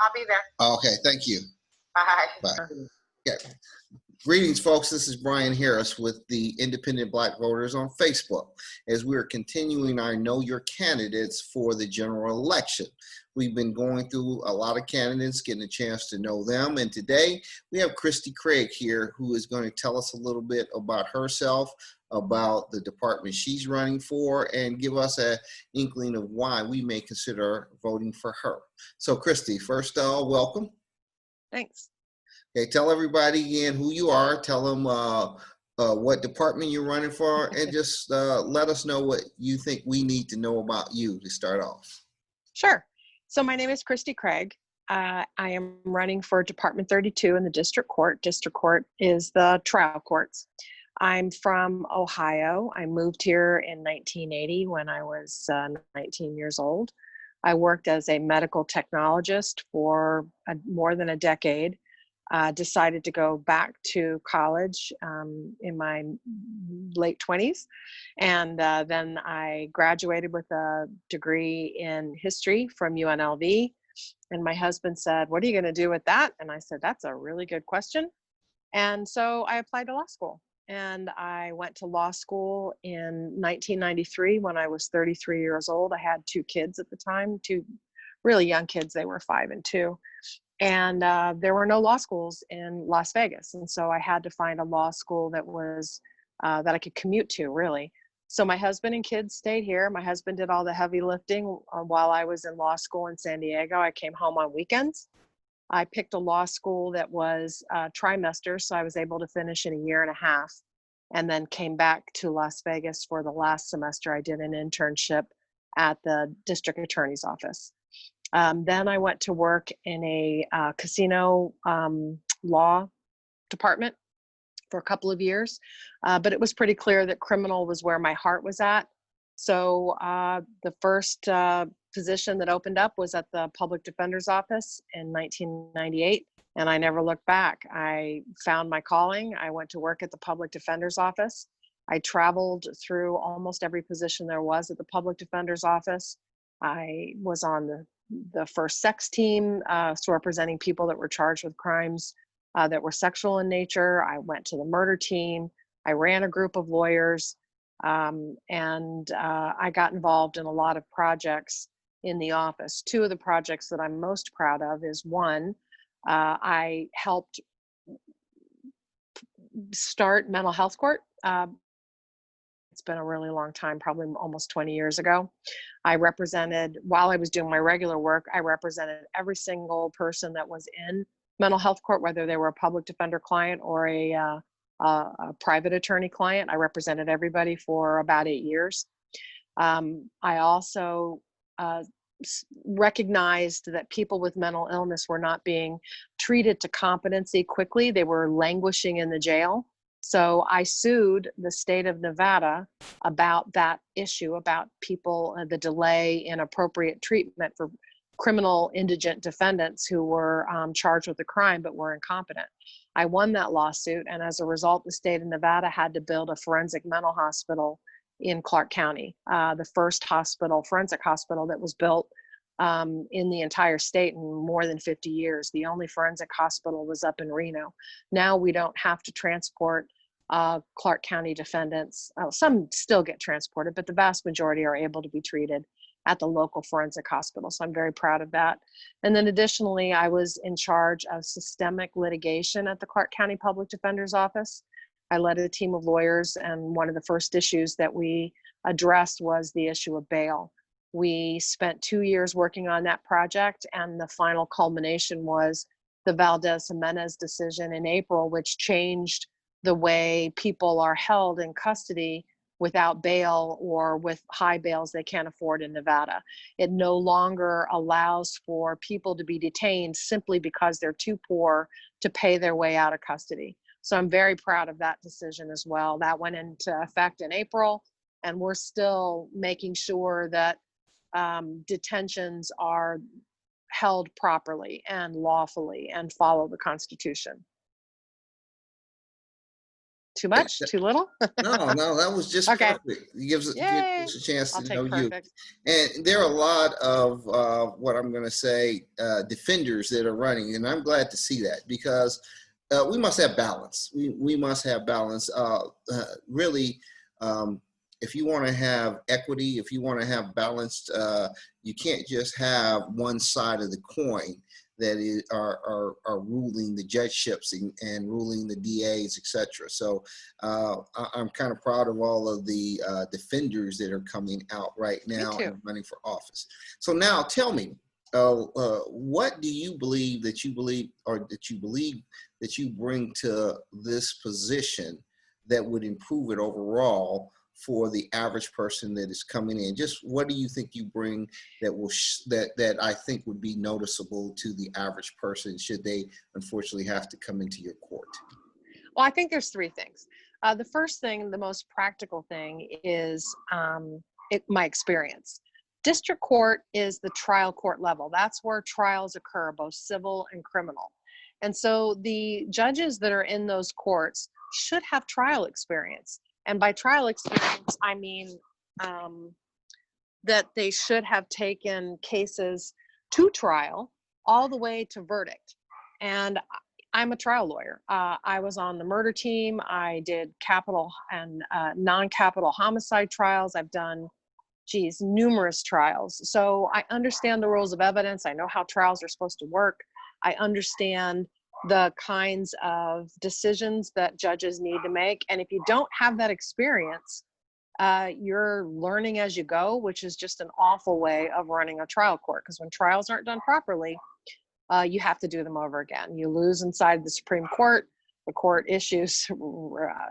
I'll be there. Okay, thank you. Bye. Bye. Okay. Greetings, folks. This is Brian Harris with the Independent Black Voters on Facebook as we're continuing our Know Your Candidates for the general election. We've been going through a lot of candidates, getting a chance to know them. And today we have Christy Craig here, who is going to tell us a little bit about herself, about the department she's running for, and give us an inkling of why we may consider voting for her. So Christy, first, welcome. Thanks. Okay, tell everybody again who you are, tell them what department you're running for, and just let us know what you think we need to know about you to start off. Sure. So my name is Christy Craig. I am running for Department 32 in the District Court. District Court is the trial courts. I'm from Ohio. I moved here in 1980 when I was 19 years old. I worked as a medical technologist for more than a decade. Decided to go back to college in my late 20s. And then I graduated with a degree in history from UNLV. And my husband said, "What are you going to do with that?" And I said, "That's a really good question." And so I applied to law school. And I went to law school in 1993 when I was 33 years old. I had two kids at the time, two really young kids. They were 5 and 2. And there were no law schools in Las Vegas. And so I had to find a law school that was, that I could commute to, really. So my husband and kids stayed here. My husband did all the heavy lifting while I was in law school in San Diego. I came home on weekends. I picked a law school that was trimester, so I was able to finish in a year and a half, and then came back to Las Vegas for the last semester. I did an internship at the district attorney's office. Then I went to work in a casino law department for a couple of years, but it was pretty clear that criminal was where my heart was at. So the first position that opened up was at the public defender's office in 1998, and I never looked back. I found my calling. I went to work at the public defender's office. I traveled through almost every position there was at the public defender's office. I was on the first sex team, so representing people that were charged with crimes that were sexual in nature. I went to the murder team. I ran a group of lawyers, and I got involved in a lot of projects in the office. Two of the projects that I'm most proud of is one, I helped start mental health court. It's been a really long time, probably almost 20 years ago. I represented, while I was doing my regular work, I represented every single person that was in mental health court, whether they were a public defender client or a private attorney client. I represented everybody for about 8 years. I also recognized that people with mental illness were not being treated to competency quickly. They were languishing in the jail. So I sued the state of Nevada about that issue, about people, the delay in appropriate treatment for criminal indigent defendants who were charged with a crime but were incompetent. I won that lawsuit, and as a result, the state of Nevada had to build a forensic mental hospital in Clark County, the first forensic hospital that was built in the entire state in more than 50 years. The only forensic hospital was up in Reno. Now we don't have to transport Clark County defendants. Some still get transported, but the vast majority are able to be treated at the local forensic hospital. So I'm very proud of that. And then additionally, I was in charge of systemic litigation at the Clark County Public Defender's Office. I led a team of lawyers, and one of the first issues that we addressed was the issue of bail. We spent 2 years working on that project, and the final culmination was the Valdez-Jimenez decision in April, which changed the way people are held in custody without bail or with high bails they can't afford in Nevada. It no longer allows for people to be detained simply because they're too poor to pay their way out of custody. So I'm very proud of that decision as well. That went into effect in April, and we're still making sure that detentions are held properly and lawfully and follow the Constitution. Too much? Too little? No, no, that was just Okay. perfect. It gives Yay. us a chance I'll to know take you. perfect. And there are a lot of what I'm going to say defenders that are running, and I'm glad to see that because we must have balance. We must have balance. Really, if you want to have equity, if you want to have balanced, you can't just have one side of the coin that are ruling the judgeships and ruling the DAs, etc. So I'm kind of proud of all of the defenders that are coming out right Me now too. and running for office. So now tell me, what do you believe that you believe that you bring to this position that would improve it overall for the average person that is coming in? Just what do you think you bring that will that I think would be noticeable to the average person should they unfortunately have to come into your court? Well, I think there's three things. The first thing, the most practical thing is my experience. District court is the trial court level. That's where trials occur, both civil and criminal. And so the judges that are in those courts should have trial experience. And by trial experience, I mean that they should have taken cases to trial all the way to verdict. And I'm a trial lawyer. I was on the murder team. I did capital and non-capital homicide trials. I've done, numerous trials. So I understand the rules of evidence. I know how trials are supposed to work. I understand the kinds of decisions that judges need to make. And if you don't have that experience, you're learning as you go, which is just an awful way of running a trial court. Because when trials aren't done properly, you have to do them over again. You lose inside the Supreme Court. The court issues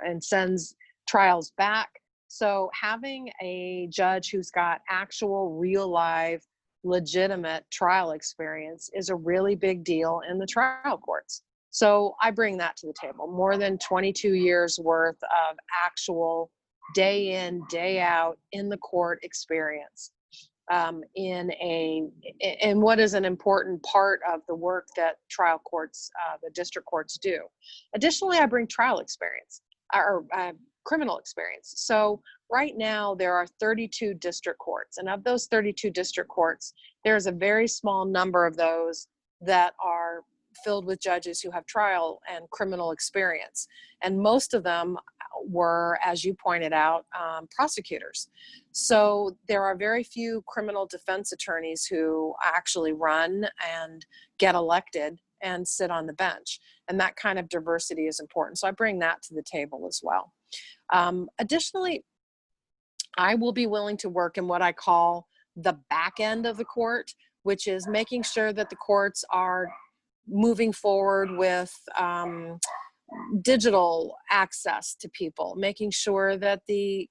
and sends trials back. So having a judge who's got actual, real, live, legitimate trial experience is a really big deal in the trial courts. So I bring that to the table. More than 22 years worth of actual day in, day out in the court experience. In what is an important part of the work that trial courts, the district courts do. Additionally, I bring trial experience or criminal experience. So right now there are 32 district courts, and of those 32 district courts, there's a very small number of those that are filled with judges who have trial and criminal experience. And most of them were, as you pointed out, prosecutors. So there are very few criminal defense attorneys who actually run and get elected and sit on the bench. And that kind of diversity is important. So I bring that to the table as well. Additionally, I will be willing to work in what I call the back end of the court, which is making sure that the courts are moving forward with digital access to people, making sure that the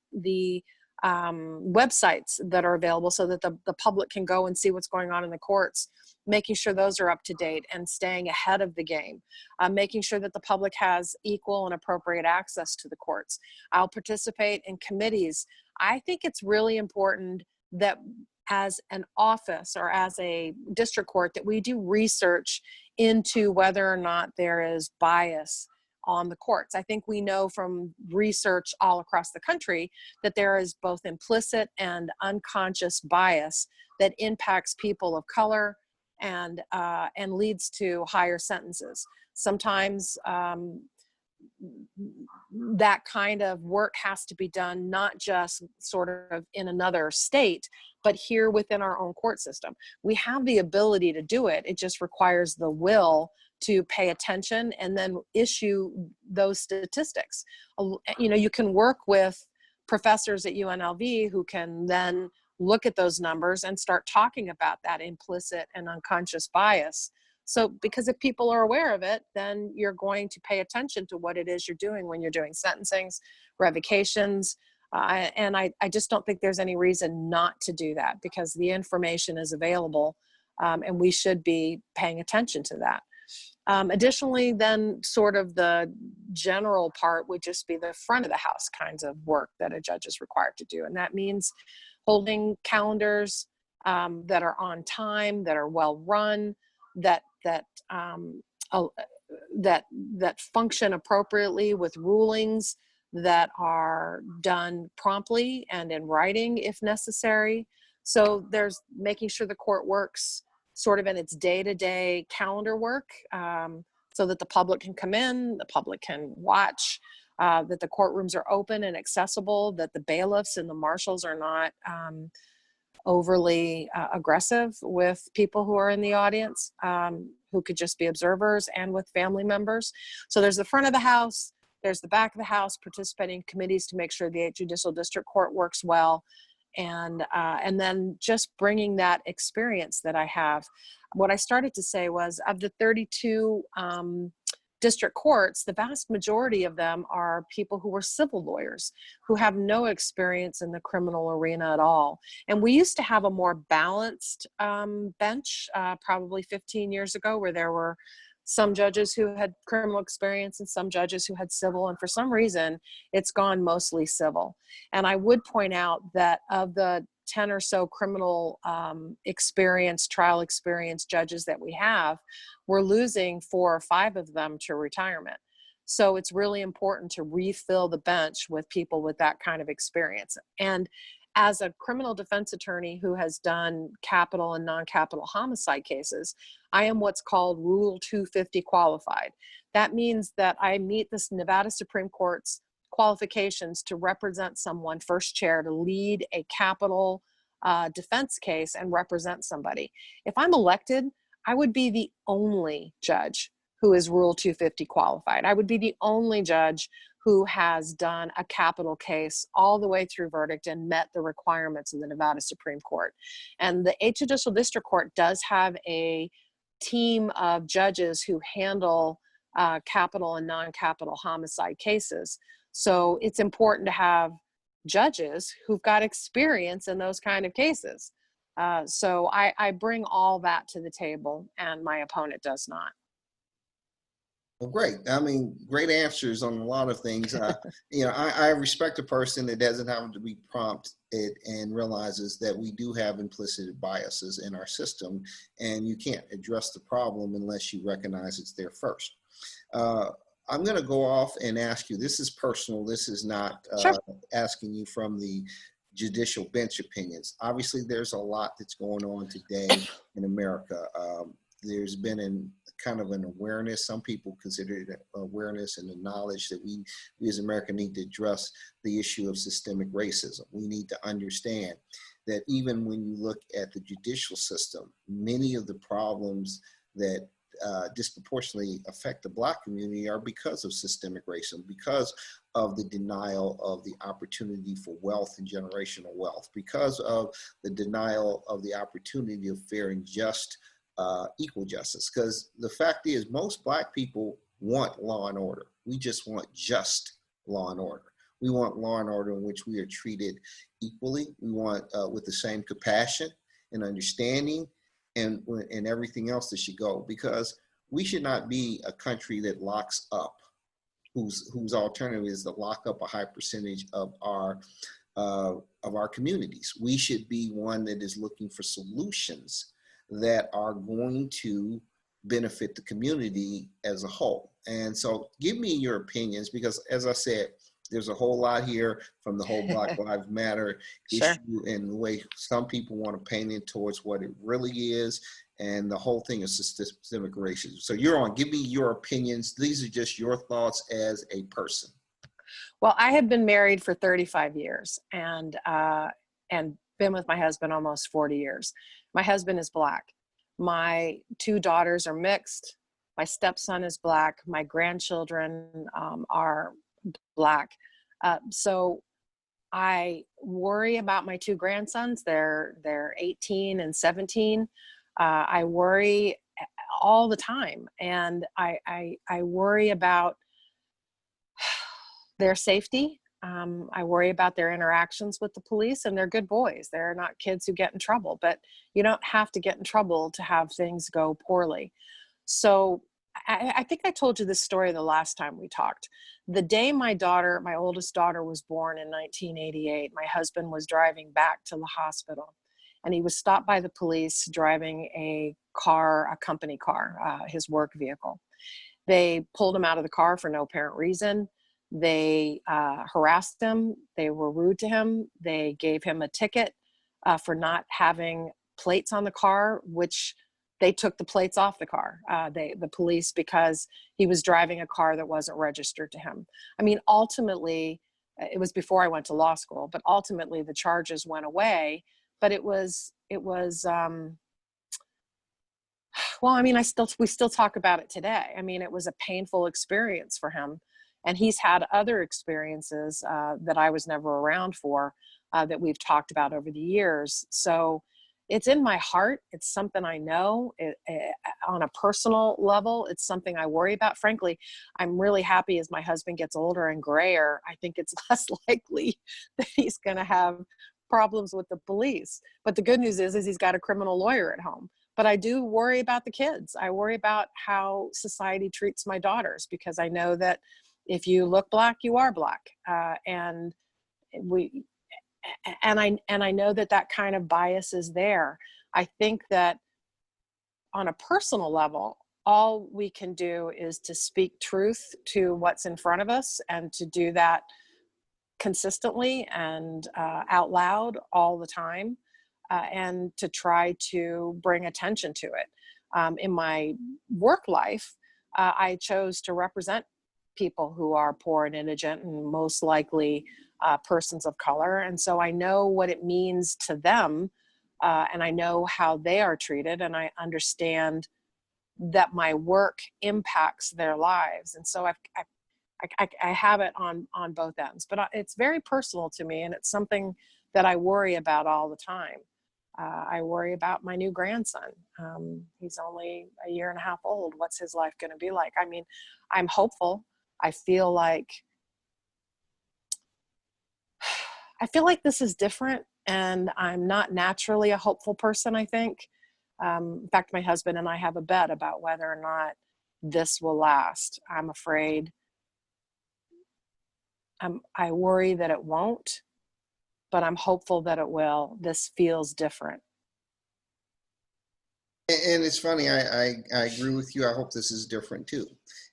websites that are available so that the public can go and see what's going on in the courts, making sure those are up to date and staying ahead of the game, making sure that the public has equal and appropriate access to the courts. I'll participate in committees. I think it's really important that as an office or as a district court that we do research into whether or not there is bias on the courts. I think we know from research all across the country that there is both implicit and unconscious bias that impacts people of color and leads to higher sentences. Sometimes that kind of work has to be done not just sort of in another state, but here within our own court system. We have the ability to do it. It just requires the will to pay attention and then issue those statistics. You can work with professors at UNLV who can then look at those numbers and start talking about that implicit and unconscious bias. So, because if people are aware of it, then you're going to pay attention to what it is you're doing when you're doing sentencings, revocations, and I just don't think there's any reason not to do that because the information is available, and we should be paying attention to that. Additionally, then sort of the general part would just be the front of the house kinds of work that a judge is required to do. And that means holding calendars that are on time, that are well run, that that function appropriately with rulings that are done promptly and in writing if necessary. So there's making sure the court works sort of in its day-to-day calendar work, so that the public can come in, the public can watch, that the courtrooms are open and accessible, that the bailiffs and the marshals are not overly aggressive with people who are in the audience, who could just be observers, and with family members. So there's the front of the house, there's the back of the house, participating committees to make sure the 8th Judicial District Court works well, and then just bringing that experience that I have. What I started to say was, of the 32 district courts, the vast majority of them are people who were civil lawyers who have no experience in the criminal arena at all. And we used to have a more balanced bench probably 15 years ago, where there were some judges who had criminal experience and some judges who had civil. And for some reason, it's gone mostly civil. And I would point out that of the 10 or so criminal trial experience judges that we have, we're losing 4 or 5 of them to retirement. So it's really important to refill the bench with people with that kind of experience. And as a criminal defense attorney who has done capital and non-capital homicide cases, I am what's called Rule 250 qualified. That means that I meet this Nevada Supreme Court's qualifications to represent someone first chair, to lead a capital defense case and represent somebody. If I'm elected, I would be the only judge who is Rule 250 qualified. I would be the only judge who has done a capital case all the way through verdict and met the requirements of the Nevada Supreme Court. And the 8th Judicial District Court does have a team of judges who handle capital and non-capital homicide cases. So it's important to have judges who've got experience in those kind of cases. So I bring all that to the table, and my opponent does not. Well, great. I mean, great answers on a lot of things. I respect a person that doesn't have to be prompted and realizes that we do have implicit biases in our system, and you can't address the problem unless you recognize it's there first. I'm going to go off and ask you, this is personal. This is not Sure. asking you from the judicial bench opinions. Obviously, there's a lot that's going on today in America. There's been kind of an awareness. Some people consider it awareness and the knowledge that we as Americans need to address the issue of systemic racism. We need to understand that even when you look at the judicial system, many of the problems that disproportionately affect the Black community are because of systemic racism, because of the denial of the opportunity for wealth and generational wealth, because of the denial of the opportunity of fair and just equal justice. Because the fact is, most Black people want law and order. We just want just law and order. We want law and order in which we are treated equally. We want with the same compassion and understanding and everything else that should go, because we should not be a country that locks up, whose alternative is to lock up a high percentage of our communities. We should be one that is looking for solutions that are going to benefit the community as a whole. And so give me your opinions, because as I said, there's a whole lot here from the whole Black Lives Matter Sure. issue, and the way some people want to paint it towards what it really is, and the whole thing is systemic racism. So you're on, give me your opinions. These are just your thoughts as a person. Well, I have been married for 35 years and been with my husband almost 40 years. My husband is Black. My 2 daughters are mixed. My stepson is Black. My grandchildren are Black. So I worry about my 2 grandsons. They're 18 and 17. I worry all the time. And I worry about their safety. I worry about their interactions with the police, and they're good boys. They're not kids who get in trouble, but you don't have to get in trouble to have things go poorly. So I think I told you this story the last time we talked. The day my oldest daughter was born in 1988, my husband was driving back to the hospital, and he was stopped by the police driving a company car, his work vehicle. They pulled him out of the car for no apparent reason. They harassed him. They were rude to him. They gave him a ticket for not having plates on the car, which they took the plates off the car, the police, because he was driving a car that wasn't registered to him. I mean, ultimately, it was before I went to law school, but ultimately the charges went away. But well, I mean, we still talk about it today. I mean, it was a painful experience for him, and he's had other experiences that I was never around for, that we've talked about over the years. So it's in my heart. It's something I know. On a personal level, it's something I worry about. Frankly, I'm really happy as my husband gets older and grayer. I think it's less likely that he's going to have problems with the police. But the good news is he's got a criminal lawyer at home. But I do worry about the kids. I worry about how society treats my daughters, because I know that if you look Black, you are Black. And I know that kind of bias is there. I think that on a personal level, all we can do is to speak truth to what's in front of us, and to do that consistently and out loud all the time, and to try to bring attention to it. In my work life, I chose to represent people who are poor and indigent, and most likely persons of color. And so I know what it means to them, and I know how they are treated, and I understand that my work impacts their lives. And so I have it on both ends, but it's very personal to me, and it's something that I worry about all the time. I worry about my new grandson. He's only a year and a half old. What's his life going to be like? I mean, I'm hopeful. I feel like this is different, and I'm not naturally a hopeful person, I think. In fact, my husband and I have a bet about whether or not this will last. I'm afraid. I worry that it won't, but I'm hopeful that it will. This feels different. And it's funny, I agree with you. I hope this is different too.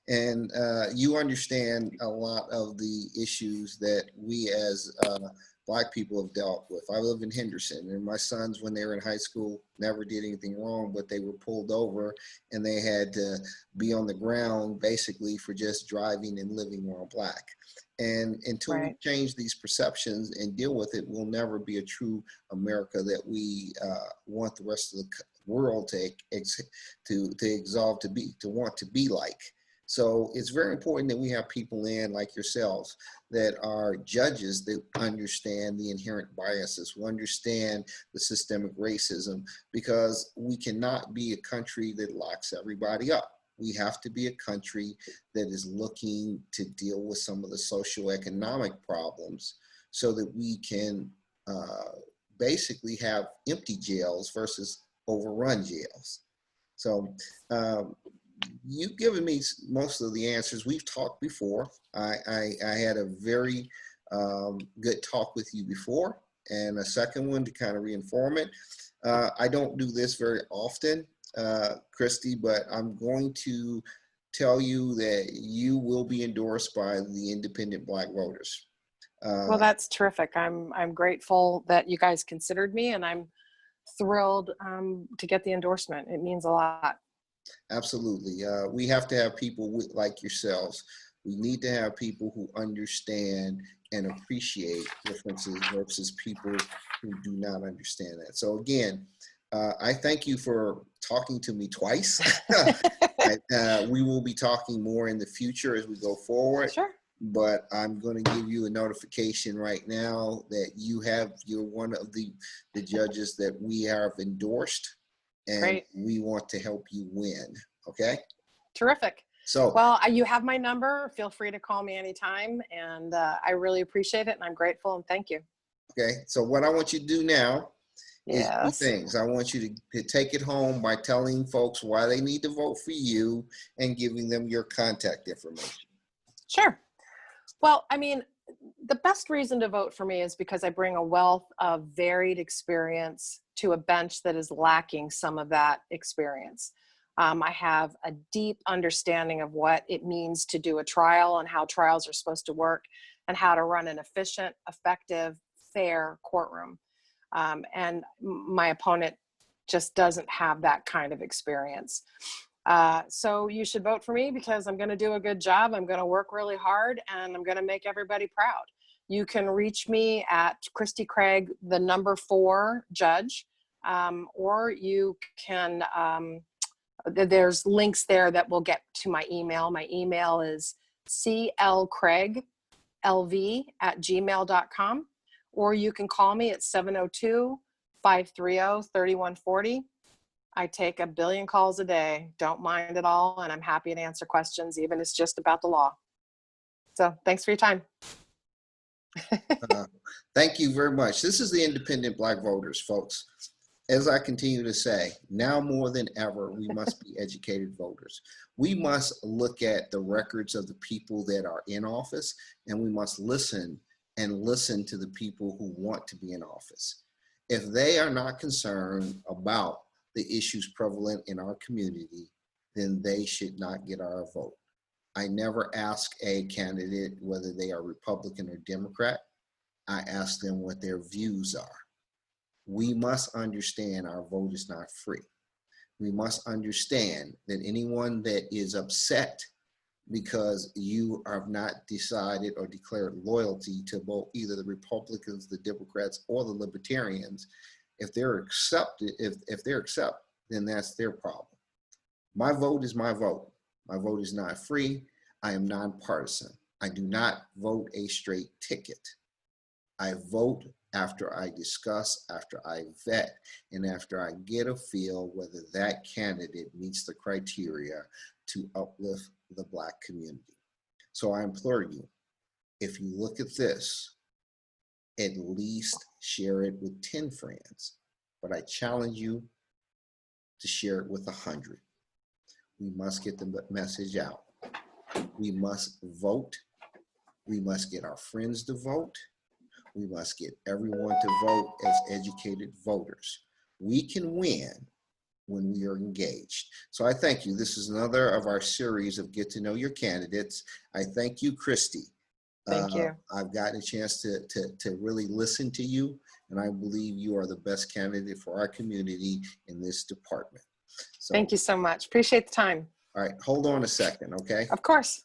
And you understand a lot of the issues that we as Black people have dealt with. I live in Henderson, and my sons, when they were in high school, never did anything wrong, but they were pulled over and they had to be on the ground basically for just driving and living while Black. And until we change these perceptions and deal with it, we'll never be a true America that we want the rest of the world to exalt to want to be like. So it's very important that we have people in like yourselves that are judges that understand the inherent biases, who understand the systemic racism, because we cannot be a country that locks everybody up. We have to be a country that is looking to deal with some of the socioeconomic problems so that we can basically have empty jails versus overrun jails. So you've given me most of the answers. We've talked before. I had a very good talk with you before, and a second one to kind of reinform it. I don't do this very often, Christy, but I'm going to tell you that you will be endorsed by the independent Black voters. Well, that's terrific. I'm grateful that you guys considered me, and I'm thrilled to get the endorsement. It means a lot. Absolutely. We have to have people like yourselves. We need to have people who understand and appreciate differences versus people who do not understand that. So again, I thank you for talking to me twice. We will be talking more in the future as we go forward. Sure. But I'm going to give you a notification right now that you're one of the judges that we have endorsed, and Great. we want to help you win. Okay. Terrific. So, well, you have my number. Feel free to call me anytime, and I really appreciate it, and I'm grateful, and thank you. Okay. So what I want you to do now is two Yes. things. I want you to take it home by telling folks why they need to vote for you and giving them your contact information. Sure. Well, I mean, the best reason to vote for me is because I bring a wealth of varied experience to a bench that is lacking some of that experience. I have a deep understanding of what it means to do a trial and how trials are supposed to work and how to run an efficient, effective, fair courtroom. And my opponent just doesn't have that kind of experience. So you should vote for me because I'm going to do a good job. I'm going to work really hard and I'm going to make everybody proud. You can reach me at Christy Craig, the number 4 judge, or you can, there's links there that will get to my email. My email is clcraiglv@gmail.com, or you can call me at 702-530-3140. I take a billion calls a day, don't mind at all, and I'm happy to answer questions, even if it's just about the law. So thanks for your time. Thank you very much. This is the Independent Black Voters, folks. As I continue to say, now more than ever, we must be educated voters. We must look at the records of the people that are in office, and we must listen to the people who want to be in office. If they are not concerned about the issues prevalent in our community, then they should not get our vote. I never ask a candidate whether they are Republican or Democrat. I ask them what their views are. We must understand our vote is not free. We must understand that anyone that is upset because you have not decided or declared loyalty to both either the Republicans, the Democrats, or the Libertarians, if they're accepted, if they're accepted, then that's their problem. My vote is my vote. My vote is not free. I am nonpartisan. I do not vote a straight ticket. I vote after I discuss, after I vet, and after I get a feel whether that candidate meets the criteria to uplift the Black community. So I implore you, if you look at this, at least share it with 10 friends, but I challenge you to share it with 100. We must get the message out. We must vote. We must get our friends to vote. We must get everyone to vote as educated voters. We can win when we are engaged. So I thank you. This is another of our series of Get to Know Your Candidates. I thank you, Christy. Thank you. I've gotten a chance to really listen to you, and I believe you are the best candidate for our community in this department. So, thank you so much. Appreciate the time. all right, hold on a second, okay? Of course.